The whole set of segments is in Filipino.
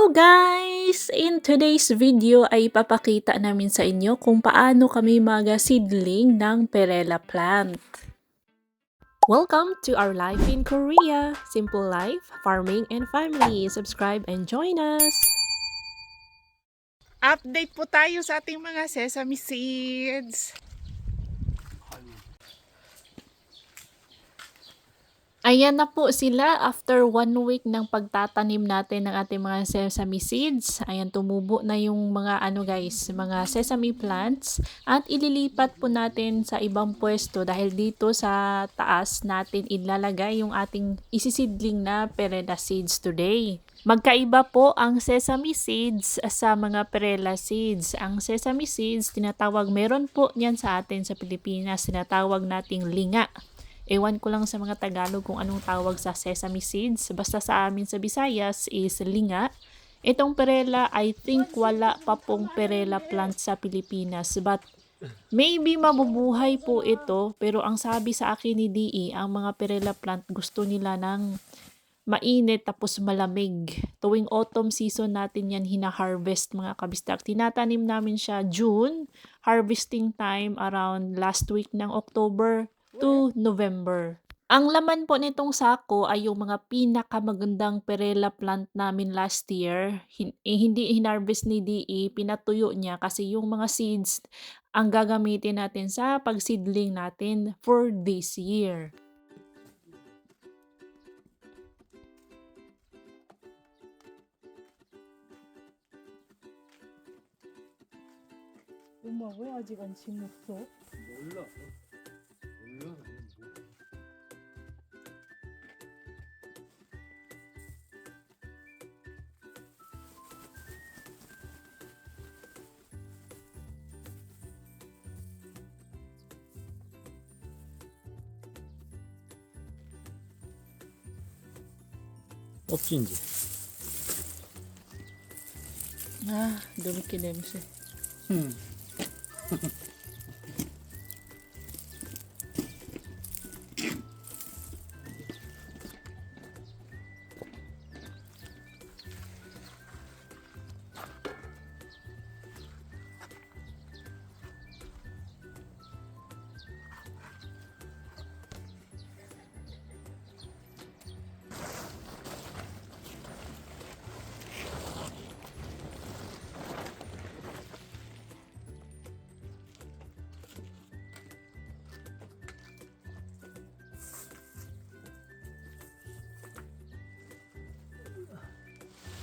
Hello guys! In today's video ay ipapakita namin sa inyo kung paano kami mag-seedling ng perela plant. Welcome to our life in Korea! Simple life, farming, and family. Subscribe and join us! Update po tayo sa ating mga sesame seeds. Ayan na po sila after 1 week ng pagtatanim natin ng ating mga sesame seeds. Ayan, tumubo na yung mga mga sesame plants at ililipat po natin sa ibang pwesto dahil dito sa taas natin ilalagay yung ating isisidling na perela seeds today. Magkaiba po ang sesame seeds sa mga perela seeds. Ang sesame seeds, meron po niyan sa atin sa Pilipinas, tinatawag nating linga. Ewan ko lang sa mga Tagalog kung anong tawag sa sesame seeds. Basta sa amin sa Visayas is linga. Itong perela, I think wala pa pong perela plant sa Pilipinas. But maybe mabubuhay po ito. Pero ang sabi sa akin ni DE, ang mga perela plant gusto nila ng mainit tapos malamig. Tuwing autumn season natin yan hina-harvest mga kabistak. Tinatanim namin siya June, harvesting time around last week ng October to November. Ang laman po nitong sako ay yung mga pinakamagandang perela plant namin last year. Hindi hinarvest ni DE, pinatuyo niya kasi yung mga seeds ang gagamitin natin sa pagseedling natin for this year. 엄마 왜 아직 안 심었어? 몰라. 몰라. 없지 이제. Ah, dumiki 냄새.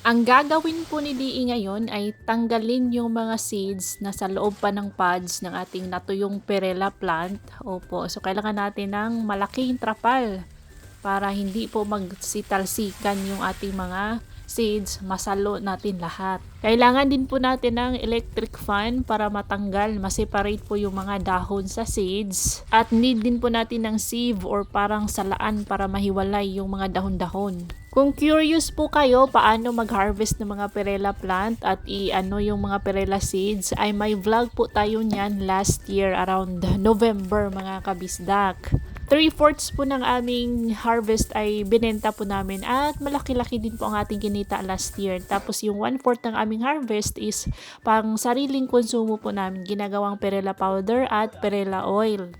Ang gagawin po ni DE ngayon ay tanggalin yung mga seeds na sa loob pa ng pods ng ating natuyong perela plant. Opo, so kailangan natin ng malaking trapal para hindi po magsitalsikan yung ating mga seeds, masalo natin lahat. Kailangan din po natin ng electric fan para matanggal, maseparate po yung mga dahon sa seeds. At need din po natin ng sieve or parang salaan para mahiwalay yung mga dahon-dahon. Kung curious po kayo paano mag-harvest ng mga perela plant at yung mga perela seeds, ay may vlog po tayo niyan last year around November mga kabisdak. 3/4 po ng aming harvest ay binenta po namin at malaki-laki din po ang ating kinita last year. Tapos yung 1/4 ng aming harvest is pang sariling konsumo po namin, ginagawang perela powder at perela oil.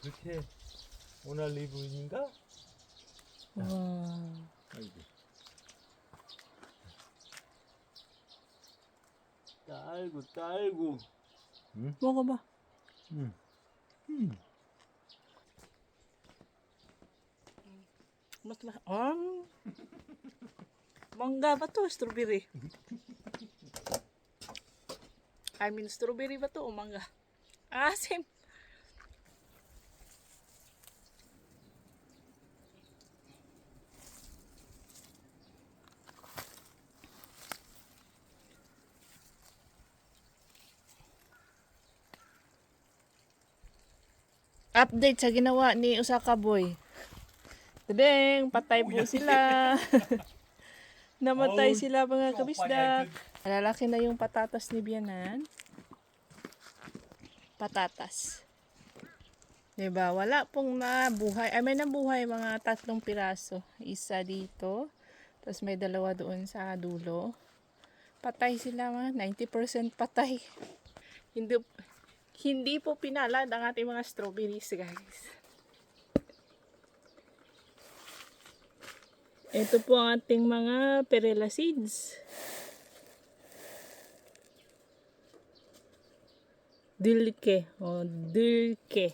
그렇게 오날리브인가? 와. 아이고. 딸고. 응? 먹어봐. 응. Mas mangga ba to? Strawberry? I mean, strawberry ba to o mangga? Ah, same. Update sa ginawa ni Osaka Boy. Tadeng, patay po sila. Namatay sila mga kabisdak. Lalaki na yung patatas ni Bianan. Patatas. Diba? Wala pong nabuhay. Ay, may nabuhay mga 3 piraso. Isa dito. Tapos may 2 doon sa dulo. Patay sila mga 90% patay. Hindi po pinalad ang ating mga strawberries, guys. Ito po ang ating mga perela seeds. Dulce. O, dulce.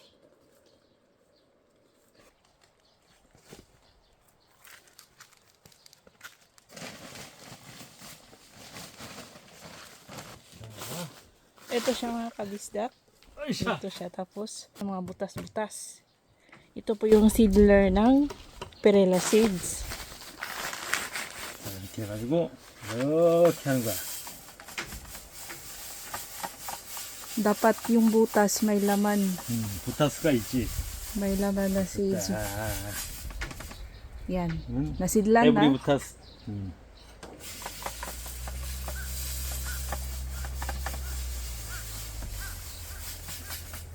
Ito siya mga kabisdak. 아이샤. Ito siya. Tapos, mga butas-butas. Ito po yung seedler ng perela seeds. 이렇게 해가지고 이렇게 하는 거야. Dapat yung butas may laman. 부타스가 있지. May laman na seeds. 자, Yan. Nasidlan na. 에브리 부타스.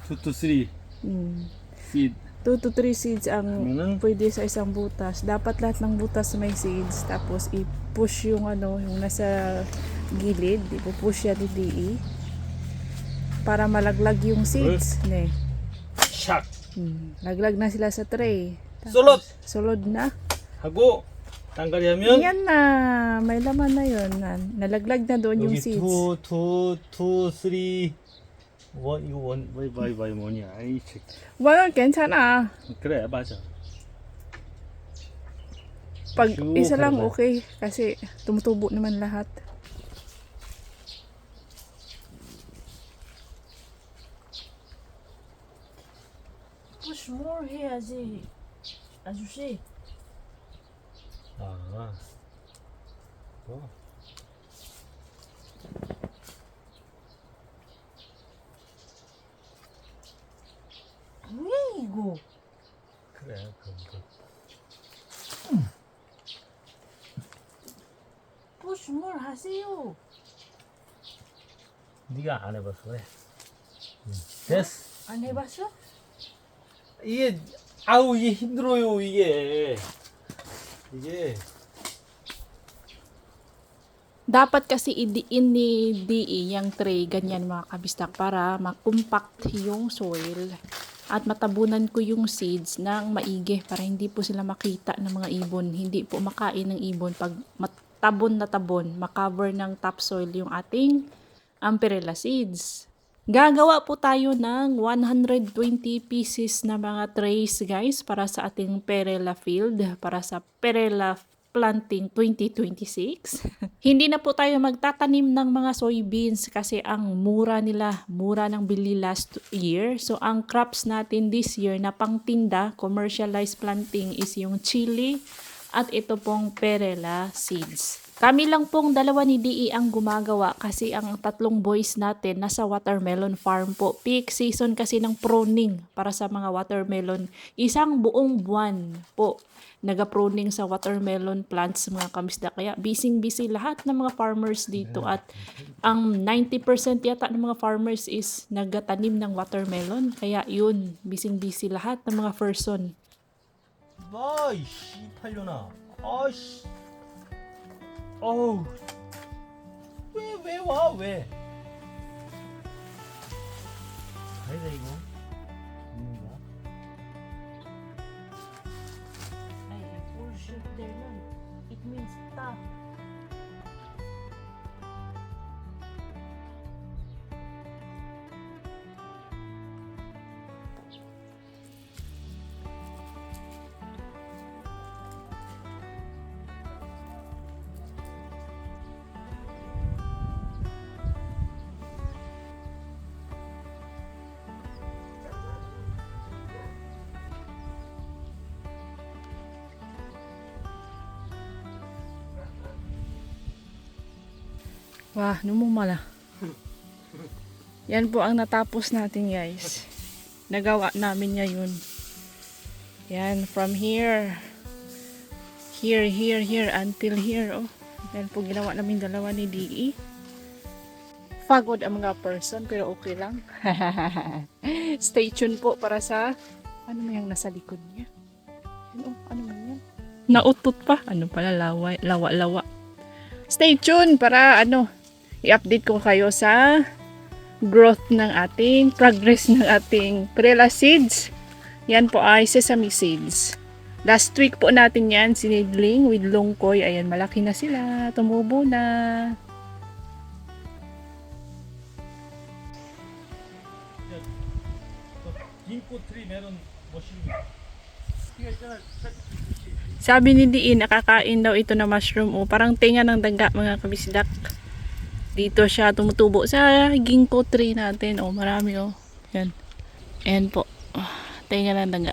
투투 쓰리 seed. 2 to 3 seeds ang Ganun. pwede sa isang butas. Dapat lahat ng butas may seeds. Tapos i-push yung yung nasa gilid. Ipupush yan ni DE. Para malaglag yung seeds. Ne. 샥 Laglag na sila sa tray. Tapos, 쏠롯! Sulod na. 하고 땅가리 하면 Yan na. May laman na yun. Nalaglag na doon yung 여기 seeds. 투 쓰리 원 이거 원 바이 뭐냐 아이 책. Well, 괜찮아. 그래 맞아. Pag Sure, isa lang karba. okay. Kasi tumutubo naman lahat. Push more 해야지. 아저씨. 아. 어. 왜 이거? 그래 그럼 push more 하세요. 네가 안 해봐서 그래. 됐어. 안 해봤어? 이게 아우 이게 힘들어요 이게. Dapat kasi idiin ni DE yung tray, ganyan mga kabistak, para makompact yung soil. At matabunan ko yung seeds ng maigi para hindi po sila makita ng mga ibon. Hindi po makain ng ibon pag tabon na tabon, makover ng topsoil yung ating perela seeds. Gagawa po tayo ng 120 pieces na mga trays, guys, para sa ating perela field, para sa perela planting 2026. Hindi na po tayo magtatanim ng mga soybeans kasi ang mura nila, mura ng bili last year. So ang crops natin this year na pangtinda, commercialized planting is yung chili at ito pong perela seeds. Kami lang pong dalawa ni DE ang gumagawa kasi ang 3 boys natin nasa watermelon farm po. Peak season kasi ng pruning para sa mga watermelon. Isang buong buwan po naga-pruning sa watermelon plants mga kamisda. Kaya busy lahat ng mga farmers dito at ang 90% yata ng mga farmers is nagatanim ng watermelon. Kaya yun, busy lahat ng mga person. 아이 씨팔려나. 아이씨. 어우. 왜 와? 왜? 아니다 이거. Wah, numumala. Yan po ang natapos natin, guys. Nagawa namin ngayon. Yan, from here. Here, until here. Oh. Yan po ginawa namin dalawa ni DE. Pagod ang mga person, pero okay lang. Stay tuned po para sa ano mo yung nasa likod niya. Ano man yan? Nautot pa. Ano pala, lawa. Stay tuned para i-update ko kayo sa growth ng ating, progress ng ating Perilla seeds. Yan po ay sesame seeds. Last week po natin yan, sinidling with longkoy. Ayan, malaki na sila. Tumubo na. Ginkgo tree meron mushroom. Sabi ni Diin, nakakain daw ito na mushroom. O, parang tinga ng daga, mga kabisdak. Dito siya tumutubo sa ginkgo tree natin. O, marami o. Yan. Ayan po. Tinga ng daga.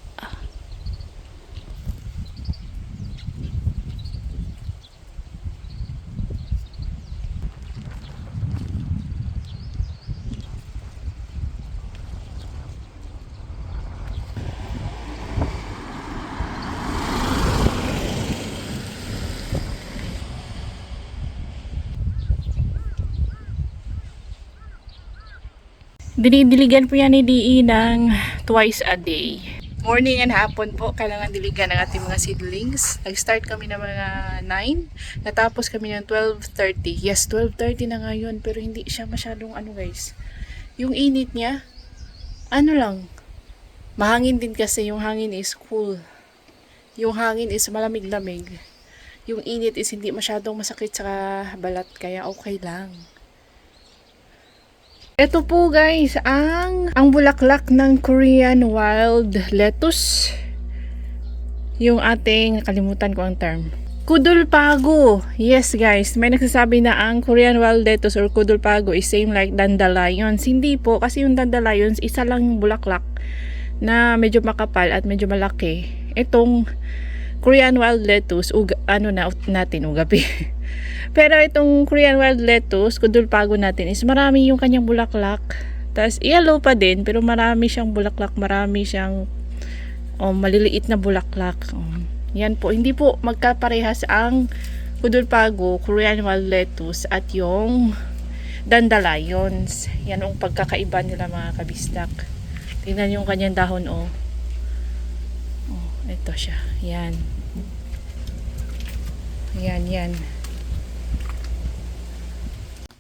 Dinidiligan po yan ni DE ng twice a day. Morning and hapon po, kailangan diligan ng ating mga seedlings. Nag-start kami ng mga 9, natapos kami ng 12:30. Yes, 12:30 na ngayon, pero hindi siya masyadong guys. Yung init niya, lang. Mahangin din kasi, yung hangin is cool. Yung hangin is malamig-lamig. Yung init is hindi masyadong masakit sa balat, kaya okay lang. Ito po guys, ang bulaklak ng Korean wild lettuce. Yung ating, nakalimutan ko ang term. Kudulpago. Yes guys, may nagsasabi na ang Korean wild lettuce or kudulpago is same like dandelions. Hindi po, kasi yung dandelions, isa lang yung bulaklak na medyo makapal at medyo malaki. Itong Korean wild lettuce, ugapi. Pero itong Korean wild lettuce, kudulpago natin, is marami yung kanyang bulaklak. Tapos yellow pa din, pero marami siyang bulaklak, marami siyang maliliit na bulaklak. Yan po, hindi po magkaparehas ang kudulpago, Korean wild lettuce, at yung dandelions. Yan ang pagkakaiba nila mga kabistak. Tingnan yung kanyang dahon, ito siya. Yan. Yan.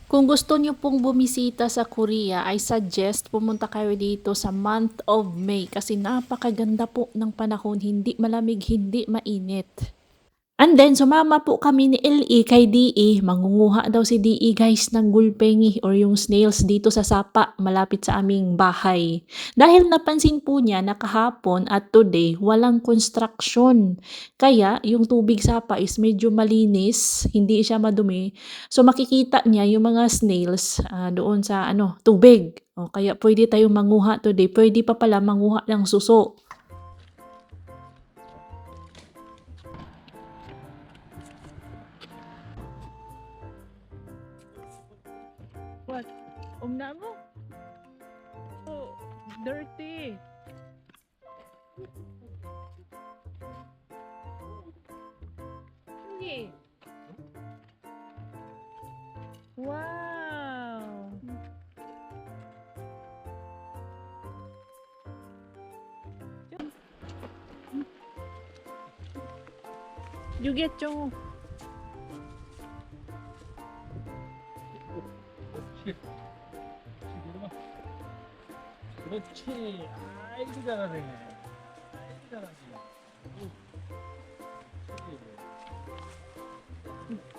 Kung gusto niyo pong bumisita sa Korea, I suggest pumunta kayo dito sa month of May kasi napakaganda po ng panahon, hindi malamig, hindi mainit. And then, sumama po kami ni LE kay DE. Mangunguha daw si DE guys ng gulpengi or yung snails dito sa sapa malapit sa aming bahay. Dahil napansin po niya na kahapon at today walang construction. Kaya yung tubig sapa is medyo malinis, hindi siya madumi. So makikita niya yung mga snails doon sa tubig. Kaya pwede tayong manguha today. Pwede pa pala manguha ng suso. What? Na mo? Oh, dirty. Hindi. Wow. You get yung 그렇지. 아이고 잘하네. 아이고 잘하네. 오.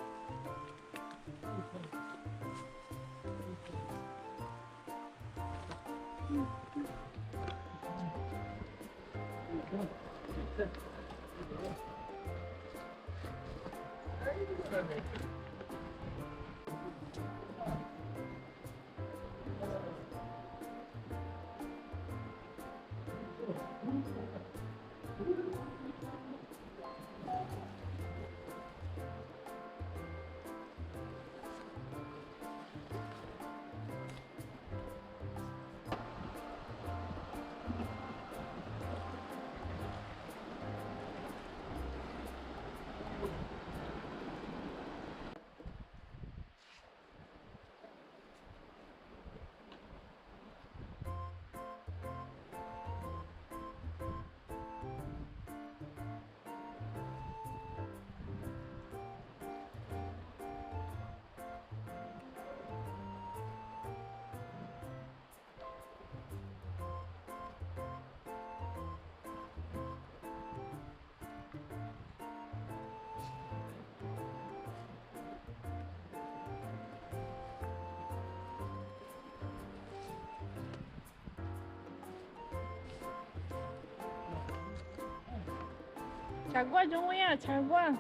자구아 정우야, 자구아.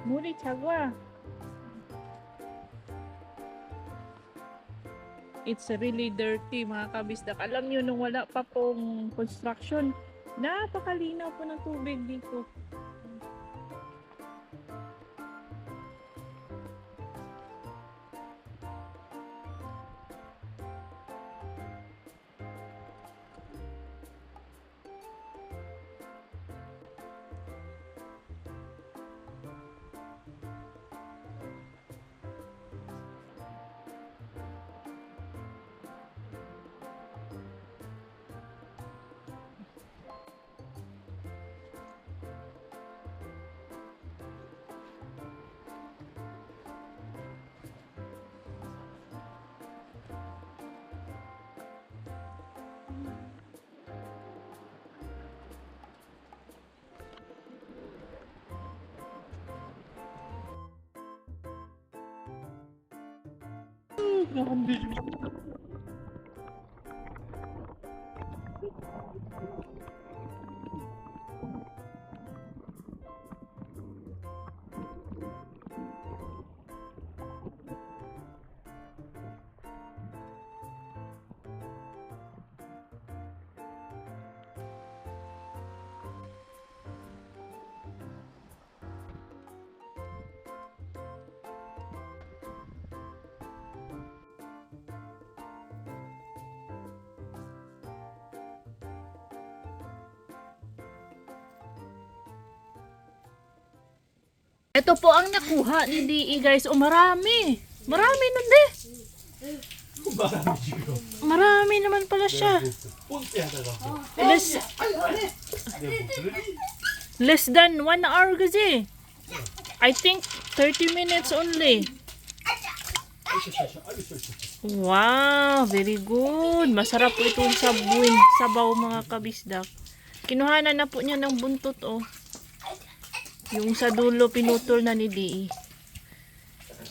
물이 자구아. It's really dirty mga kabisdak. Alam nyo nung wala pa pong construction, napakalinaw po ng tubig dito. Ito po ang nakuha ni DE guys. O marami. Marami nun de. Marami naman pala siya. Less, less than 1 hour kasi. I think 30 minutes only. Wow, very good. Masarap po itong sabaw mga kabisdak. Kinuhanan na po niya ng buntot oh. Yung sa dulo pinutol na ni DE.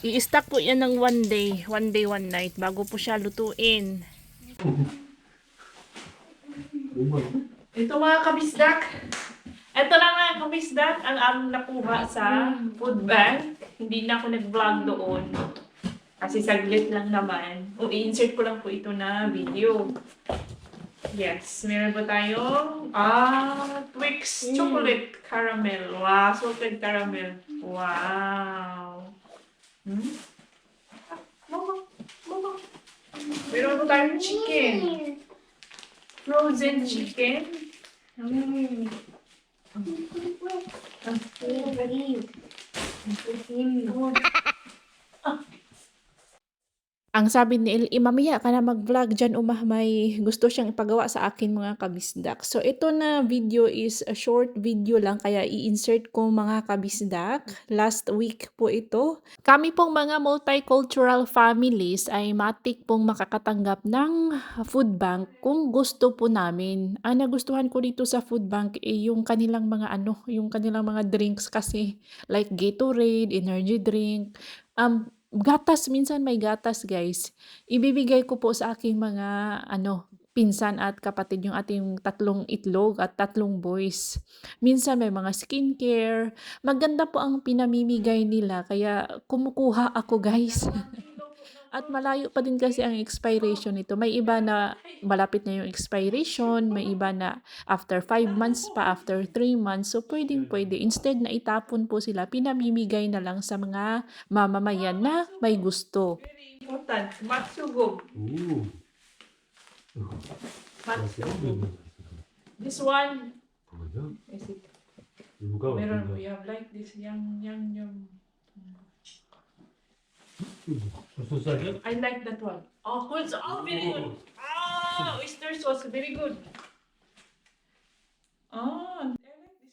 I-stack po yan ng 1 day, 1 night bago po siya lutuin. Ito mga kabisdak. Ito na mga kabisdak ang aming nakuha sa food bank. Hindi na ako nag-vlog doon. Kasi saglit lang naman. O i-insert ko lang po ito na video. Yes, meron po tayong Twix chocolate caramel. Wow, salted caramel. Wow. Mama. Meron po tayong chicken. Frozen chicken. Ang sabi ni Eli, mamaya ka na mag-vlog dyan, may gusto siyang ipagawa sa akin mga kabisdak. So, ito na video is a short video lang, kaya i-insert ko mga kabisdak. Last week po ito. Kami pong mga multicultural families ay matik pong makakatanggap ng food bank kung gusto po namin. Ang nagustuhan ko dito sa food bank yung kanilang mga yung kanilang mga drinks kasi like Gatorade, energy drink, gatas, minsan may gatas guys. Ibibigay ko po sa aking mga pinsan at kapatid yung ating tatlong itlog at tatlong boys. Minsan may mga skincare. Maganda po ang pinamimigay nila kaya kumukuha ako guys. At malayo pa din kasi ang expiration nito. May iba na malapit na yung expiration, may iba na after 5 months pa, after 3 months. So pwede. Instead na itapon po sila, pinamimigay na lang sa mga mamamayan na may gusto. Very important. Matsugog. Ooh. Matsugog. This one. 뭐냐? Is it? 누가 Meron we have like this yang. 소스알이야? I like that one. Oh, cool. Oh, very good. Ah, oyster sauce. Very good. Ah,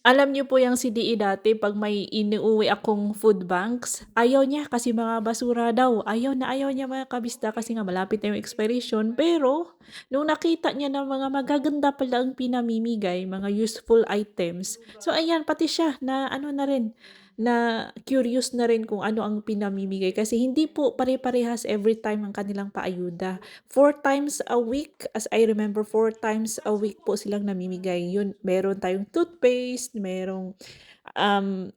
Alam niyo po yung si DE dati pag may inuuwi akong food banks, ayaw niya kasi mga basura daw. Ayaw niya mga kabista kasi nga malapit na yung expiration. Pero nung nakita niya na mga magaganda pala ang pinamimigay, mga useful items. So ayan, pati siya na ano na rin, na curious na rin kung ano ang pinamimigay. Kasi hindi po pare-parehas every time ang kanilang paayuda. 4 times a week, as I remember, 4 times a week po silang namimigay. Yun, meron tayong toothpaste, merong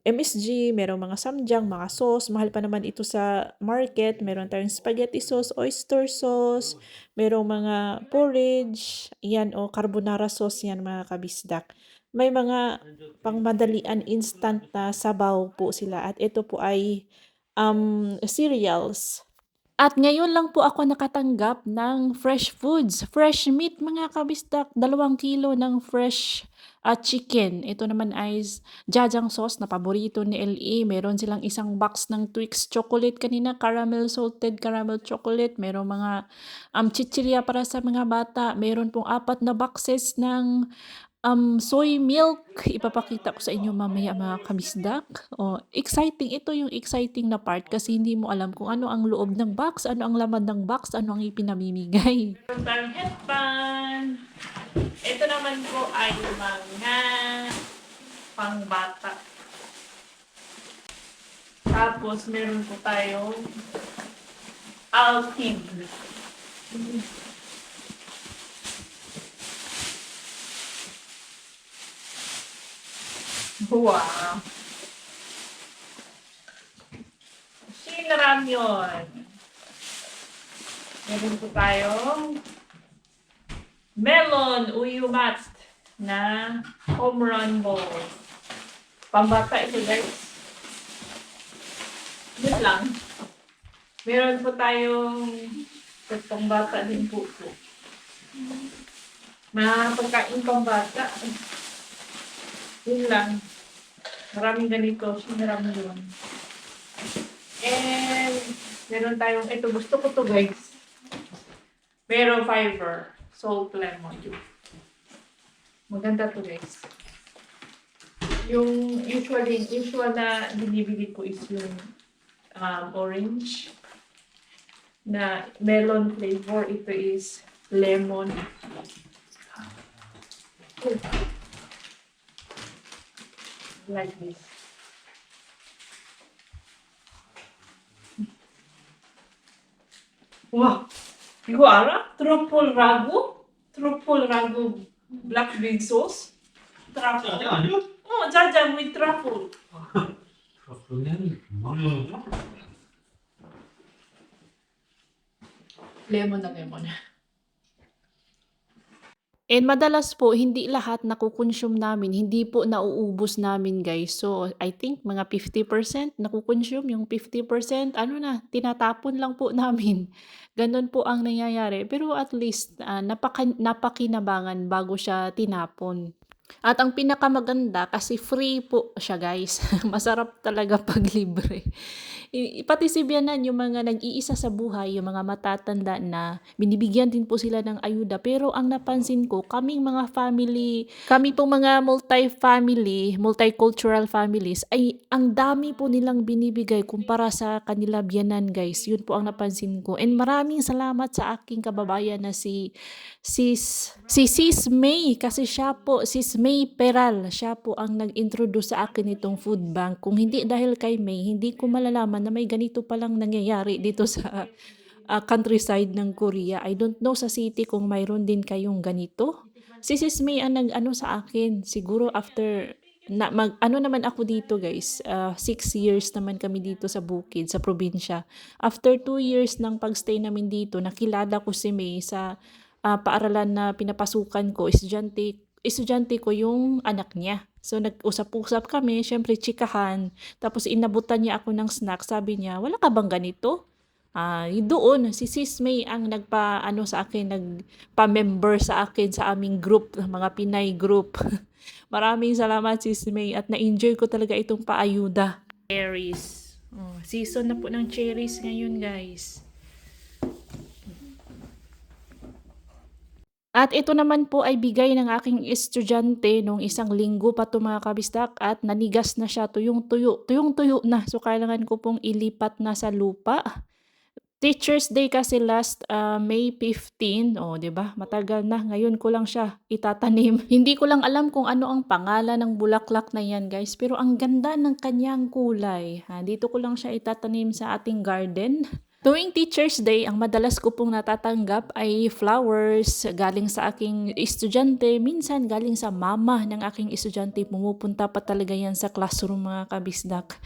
MSG, merong mga samjang, mga sauce. Mahal pa naman ito sa market. Meron tayong spaghetti sauce, oyster sauce, merong mga porridge, yan o carbonara sauce yan mga kabisdak. May mga pangmadalian instant na sabaw po sila at ito po ay cereals. At ngayon lang po ako nakatanggap ng fresh foods, fresh meat mga kabisdak, 2 kilo ng fresh chicken. Ito naman ay jajang sauce na paborito ni LE. Meron silang isang box ng Twix chocolate kanina, salted caramel chocolate. Meron mga chichirya para sa mga bata. Meron pong 4 na boxes ng soy milk. Ipapakita ko sa inyo mamaya mga kabisdak. Oh, exciting. Ito yung exciting na part kasi hindi mo alam kung ano ang loob ng box, ano ang laman ng box, ano ang ipinamimigay. meron tayong headband. Ito naman po ay mga pangbata. Tapos meron po tayong Alpid. Wow. Shinramyun. Meron po tayong melon uyumat na home run ball. Pambata ito guys. Yun lang. Meron po tayong pambata din po po. Mga pagkain pambata. Yun lang. Maraming ganito. Maraming yun. And meron tayong, ito gusto ko to guys. Pero fiber. Salt lemon. Maganda to guys. Yung usual na binibili ko is yung orange na melon flavor. Ito is lemon. Like this. Wow! Igo ara? Truffle ragu black bean sauce. Truffle. 아니야? Jajang with truffle. 그냥 금방 Lemon na lemon. And madalas po, hindi lahat nakukonsume namin, hindi po nauubos namin guys. So, I think mga 50% nakukonsume, yung 50%, tinatapon lang po namin. Ganon po ang nangyayari. Pero at least, napakinabangan bago siya tinapon. At ang pinakamaganda, kasi free po siya guys. Masarap talaga pag libre. Pati si Bianan, yung mga nag-iisa sa buhay, yung mga matatanda na binibigyan din po sila ng ayuda. Pero ang napansin ko, kami pong mga multicultural families, ay ang dami po nilang binibigay kumpara sa kanila Bianan guys. Yun po ang napansin ko. And maraming salamat sa aking kababayan na si Sis May, kasi Sis May Peral, siya po ang nag-introduce sa akin itong food bank. Kung hindi dahil kay May, hindi ko malalaman na may ganito palang nangyayari dito sa countryside ng Korea. I don't know sa city kung mayroon din kayong ganito. Si Sis May ang nag-ano sa akin, siguro after ano naman ako dito guys, 6 years naman kami dito sa bukid, sa probinsya. After 2 years ng pagstay namin dito, nakilala ko si May sa paaralan na pinapasukan ko, estudyante ko yung anak niya. So nag-usap-usap kami, syempre chikahan, tapos inabutan niya ako ng snack, sabi niya, wala ka bang ganito? Doon, si Sis May ang nagpa-ano sa akin, nagpa-member sa akin sa aming group, mga Pinay group. Maraming salamat Sis May at na-enjoy ko talaga itong paayuda. Cherries. Oh, season na po ng cherries ngayon guys. At ito naman po ay bigay ng aking estudyante nung 1 linggo pa to mga kabisdak at nanigas na siya, tuyong-tuyo na. So kailangan ko pong ilipat na sa lupa. Teacher's Day kasi last May 15, oh, 'di ba? Matagal na. Ngayon ko lang siya itatanim. Hindi ko lang alam kung ano ang pangalan ng bulaklak na 'yan, guys, pero ang ganda ng kanyang kulay. Dito ko lang siya itatanim sa ating garden. Tuwing Teacher's Day, ang madalas ko pong natatanggap ay flowers galing sa aking estudyante, minsan galing sa mama ng aking estudyante. Pumupunta pa talaga yan sa classroom mga kabisdak.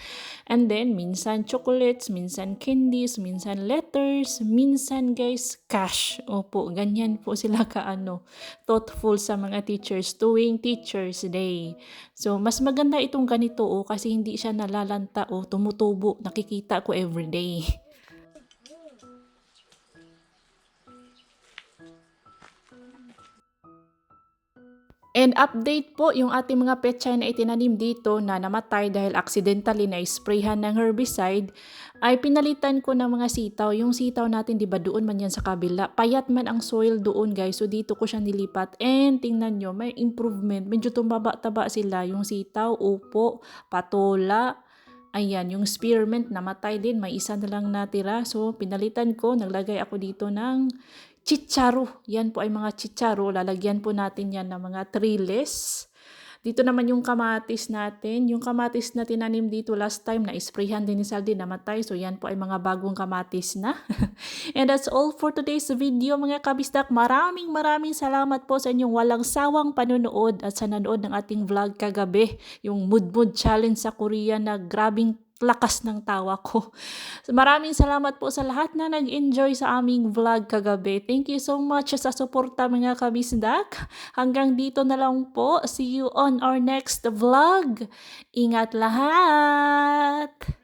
And then, minsan chocolates, minsan candies, minsan letters, minsan guys, cash. Opo, ganyan po sila thoughtful sa mga teachers tuwing Teacher's Day. So, mas maganda itong ganito kasi hindi siya nalalanta tumutubo. Nakikita ko everyday. And update po, yung ating mga pechay na itinanim dito na namatay dahil accidentally na sprayhan ng herbicide, ay pinalitan ko ng mga sitaw. Yung sitaw natin, di ba doon man yan sa kabila. Payat man ang soil doon guys, so dito ko siya nilipat. And tingnan nyo, may improvement. Medyo tumaba-taba sila. Yung sitaw, upo, patola, ayan, yung spearmint namatay din. May isa na lang natira. So pinalitan ko, naglagay ako dito ng chicharo. Yan po ay mga chicharo. Lalagyan po natin yan ng mga trellis. Dito naman yung kamatis natin. Yung kamatis na tinanim dito last time, na-sprayhan din ni Saldi, namatay. So yan po ay mga bagong kamatis na. And that's all for today's video mga kabisdak. Maraming salamat po sa inyong walang sawang panunood at sa nanood ng ating vlog kagabi. Yung mood challenge sa Korea na grabing lakas ng tawa ko. Maraming salamat po sa lahat na nag-enjoy sa aming vlog kagabi. Thank you so much sa suporta mga kabisdak. Hanggang dito na lang po. See you on our next vlog. Ingat lahat!